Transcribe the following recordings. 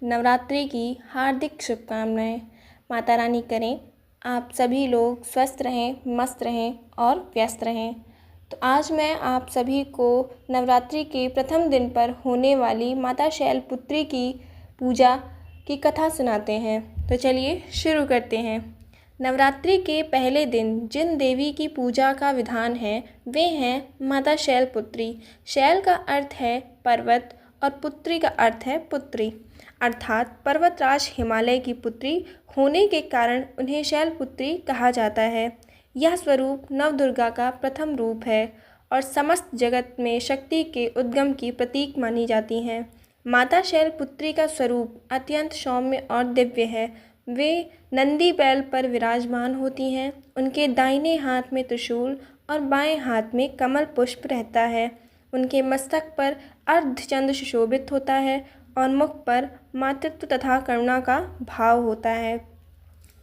नवरात्रि की हार्दिक शुभकामनाएं। माता रानी करें आप सभी लोग स्वस्थ रहें, मस्त रहें और व्यस्त रहें। तो आज मैं आप सभी को नवरात्रि के प्रथम दिन पर होने वाली माता शैलपुत्री की पूजा की कथा सुनाते हैं। तो चलिए शुरू करते हैं। नवरात्रि के पहले दिन जिन देवी की पूजा का विधान है वे हैं माता शैलपुत्री। शैल का अर्थ है पर्वत और पुत्री का अर्थ है पुत्री, अर्थात पर्वतराज हिमालय की पुत्री होने के कारण उन्हें शैलपुत्री कहा जाता है। यह स्वरूप नवदुर्गा का प्रथम रूप है और समस्त जगत में शक्ति के उद्गम की प्रतीक मानी जाती हैं। माता शैलपुत्री का स्वरूप अत्यंत सौम्य और दिव्य है। वे नंदी बैल पर विराजमान होती हैं। उनके दाहिने हाथ में त्रिशूल और बाएं हाथ में कमल पुष्प रहता है। उनके मस्तक पर अर्धचंद्र सुशोभित होता है और मुख पर मातृत्व तथा करुणा का भाव होता है।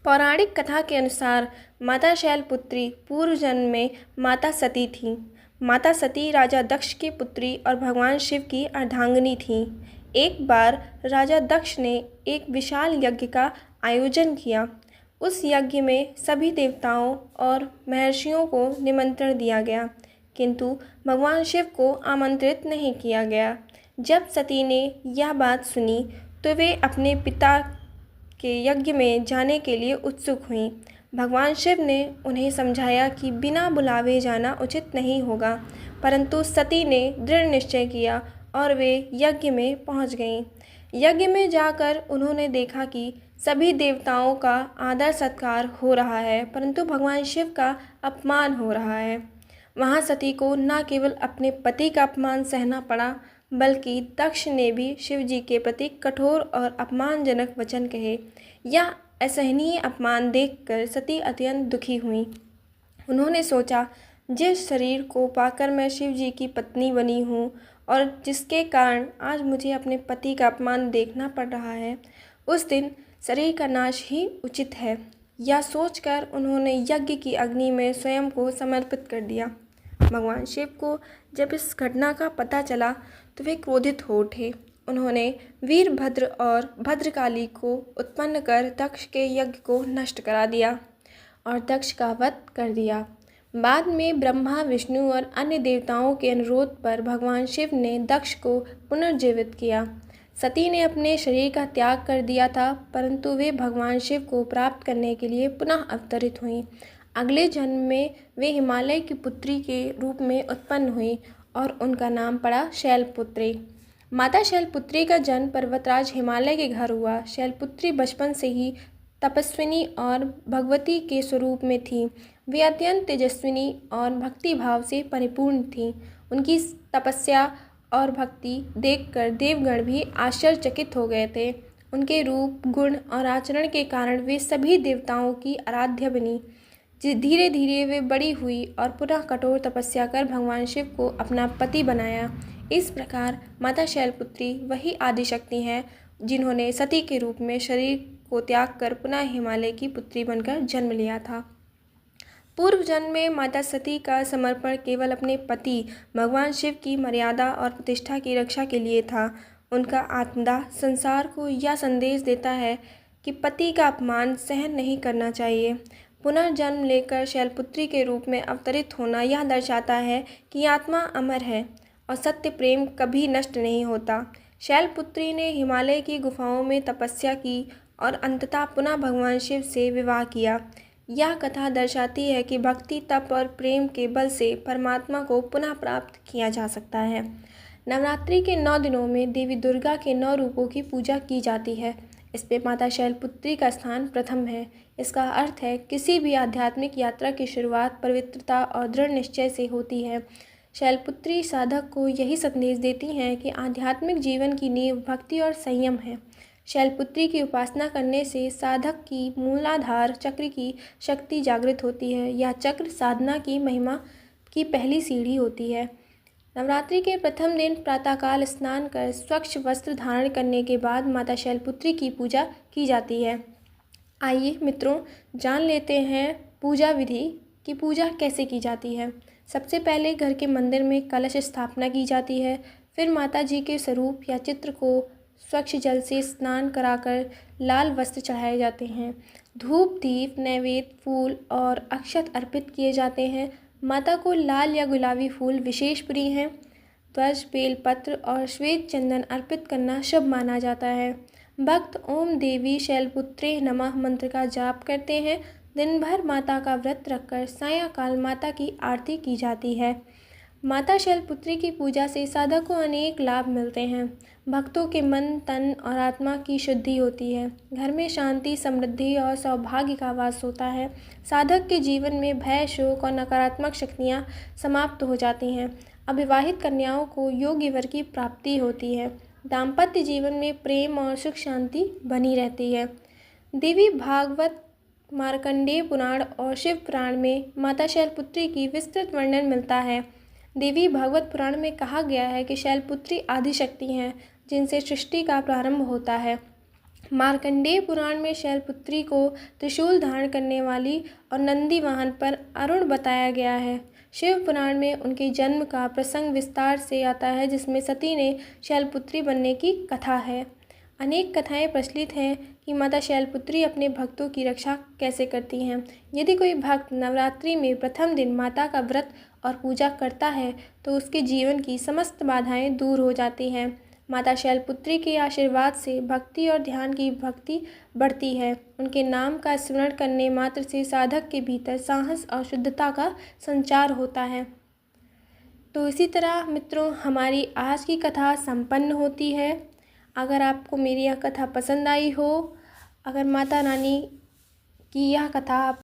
पौराणिक कथा के अनुसार माता शैलपुत्री पूर्व जन्म में माता सती थीं। माता सती राजा दक्ष की पुत्री और भगवान शिव की अर्धांगिनी थीं। एक बार राजा दक्ष ने एक विशाल यज्ञ का आयोजन किया। उस यज्ञ में सभी देवताओं और महर्षियों को निमंत्रण दिया गया, किंतु भगवान शिव को आमंत्रित नहीं किया गया। जब सती ने यह बात सुनी तो वे अपने पिता के यज्ञ में जाने के लिए उत्सुक हुईं। भगवान शिव ने उन्हें समझाया कि बिना बुलावे जाना उचित नहीं होगा, परंतु सती ने दृढ़ निश्चय किया और वे यज्ञ में पहुंच गईं। यज्ञ में जाकर उन्होंने देखा कि सभी देवताओं का आदर सत्कार हो रहा है, परंतु भगवान शिव का अपमान हो रहा है। वहाँ सती को न केवल अपने पति का अपमान सहना पड़ा, बल्कि दक्ष ने भी शिव जी के प्रति कठोर और अपमानजनक वचन कहे। यह असहनीय अपमान देखकर सती अत्यंत दुखी हुई। उन्होंने सोचा, जिस शरीर को पाकर मैं शिव जी की पत्नी बनी हूँ और जिसके कारण आज मुझे अपने पति का अपमान देखना पड़ रहा है, उस दिन शरीर का नाश ही उचित है। यह सोचकर उन्होंने यज्ञ की अग्नि में स्वयं को समर्पित कर दिया। भगवान शिव को जब इस घटना का पता चला तो वे क्रोधित हो उठे। उन्होंने वीरभद्र और भद्रकाली को उत्पन्न कर दक्ष के यज्ञ को नष्ट करा दिया और दक्ष का वध कर दिया। बाद में ब्रह्मा, विष्णु और अन्य देवताओं के अनुरोध पर भगवान शिव ने दक्ष को पुनर्जीवित किया। सती ने अपने शरीर का त्याग कर दिया था, परंतु वे भगवान शिव को प्राप्त करने के लिए पुनः अवतरित हुईं। अगले जन्म में वे हिमालय की पुत्री के रूप में उत्पन्न हुई और उनका नाम पड़ा शैलपुत्री। माता शैलपुत्री का जन्म पर्वतराज हिमालय के घर हुआ। शैलपुत्री बचपन से ही तपस्विनी और भगवती के स्वरूप में थी। वे अत्यंत तेजस्विनी और भक्ति भाव से परिपूर्ण थीं। उनकी तपस्या और भक्ति देखकर देवगण भी आश्चर्यचकित हो गए थे। उनके रूप, गुण और आचरण के कारण वे सभी देवताओं की आराध्य बनी। धीरे धीरे वे बड़ी हुई और पुनः कठोर तपस्या कर भगवान शिव को अपना पति बनाया। इस प्रकार माता शैलपुत्री वही आदिशक्ति हैं जिन्होंने सती के रूप में शरीर को त्याग कर पुनः हिमालय की पुत्री बनकर जन्म लिया था। पूर्व जन्म में माता सती का समर्पण केवल अपने पति भगवान शिव की मर्यादा और प्रतिष्ठा की रक्षा के लिए था। उनका आत्मदाह संसार को यह संदेश देता है कि पति का अपमान सहन नहीं करना चाहिए। पुनर्जन्म लेकर शैलपुत्री के रूप में अवतरित होना यह दर्शाता है कि आत्मा अमर है और सत्य प्रेम कभी नष्ट नहीं होता। शैलपुत्री ने हिमालय की गुफाओं में तपस्या की और अंततः पुनः भगवान शिव से विवाह किया। यह कथा दर्शाती है कि भक्ति, तप और प्रेम के बल से परमात्मा को पुनः प्राप्त किया जा सकता है। नवरात्रि के 9 दिनों में देवी दुर्गा के 9 रूपों की पूजा की जाती है। इसमें माता शैलपुत्री का स्थान प्रथम है। इसका अर्थ है किसी भी आध्यात्मिक यात्रा की शुरुआत पवित्रता और दृढ़ निश्चय से होती है। शैलपुत्री साधक को यही संदेश देती हैं कि आध्यात्मिक जीवन की नींव भक्ति और संयम है। शैलपुत्री की उपासना करने से साधक की मूलाधार चक्र की शक्ति जागृत होती है। यह चक्र साधना की महिमा की पहली सीढ़ी होती है। नवरात्रि के प्रथम दिन प्रातःकाल स्नान कर स्वच्छ वस्त्र धारण करने के बाद माता शैलपुत्री की पूजा की जाती है। आइए मित्रों, जान लेते हैं पूजा विधि की पूजा कैसे की जाती है। सबसे पहले घर के मंदिर में कलश स्थापना की जाती है। फिर माता जी के स्वरूप या चित्र को स्वच्छ जल से स्नान कराकर लाल वस्त्र चढ़ाए जाते हैं। धूप, दीप, नैवेद्य, फूल और अक्षत अर्पित किए जाते हैं। माता को लाल या गुलाबी फूल विशेष प्रिय हैं। ध्वज, बेलपत्र और श्वेत चंदन अर्पित करना शुभ माना जाता है। भक्त ओम देवी शैलपुत्रे नमः मंत्र का जाप करते हैं। दिन भर माता का व्रत रखकर सायंकाल माता की आरती की जाती है। माता शैलपुत्री की पूजा से साधक को अनेक लाभ मिलते हैं। भक्तों के मन, तन और आत्मा की शुद्धि होती है। घर में शांति, समृद्धि और सौभाग्य का वास होता है। साधक के जीवन में भय, शोक और नकारात्मक शक्तियाँ समाप्त हो जाती हैं। अविवाहित कन्याओं को योग्य वर की प्राप्ति होती है। दाम्पत्य जीवन में प्रेम और सुख शांति बनी रहती है। देवी भागवत, मार्कंडेय पुराण और शिव पुराण में माता शैलपुत्री की विस्तृत वर्णन मिलता है। देवी भागवत पुराण में कहा गया है कि शैलपुत्री आदिशक्ति हैं जिनसे सृष्टि का प्रारंभ होता है। मार्कंडेय पुराण में शैलपुत्री को त्रिशूल धारण करने वाली और नंदी वाहन पर अरुण बताया गया है। शिव पुराण में उनके जन्म का प्रसंग विस्तार से आता है, जिसमें सती ने शैलपुत्री बनने की कथा है। अनेक कथाएं प्रचलित हैं कि माता शैलपुत्री अपने भक्तों की रक्षा कैसे करती हैं। यदि कोई भक्त नवरात्रि में प्रथम दिन माता का व्रत और पूजा करता है तो उसके जीवन की समस्त बाधाएं दूर हो जाती हैं। माता शैलपुत्री के आशीर्वाद से भक्ति और ध्यान की भक्ति बढ़ती है। उनके नाम का स्मरण करने मात्र से साधक के भीतर साहस और शुद्धता का संचार होता है। तो इसी तरह मित्रों, हमारी आज की कथा संपन्न होती है। अगर आपको मेरी यह कथा पसंद आई हो, अगर माता रानी की यह कथा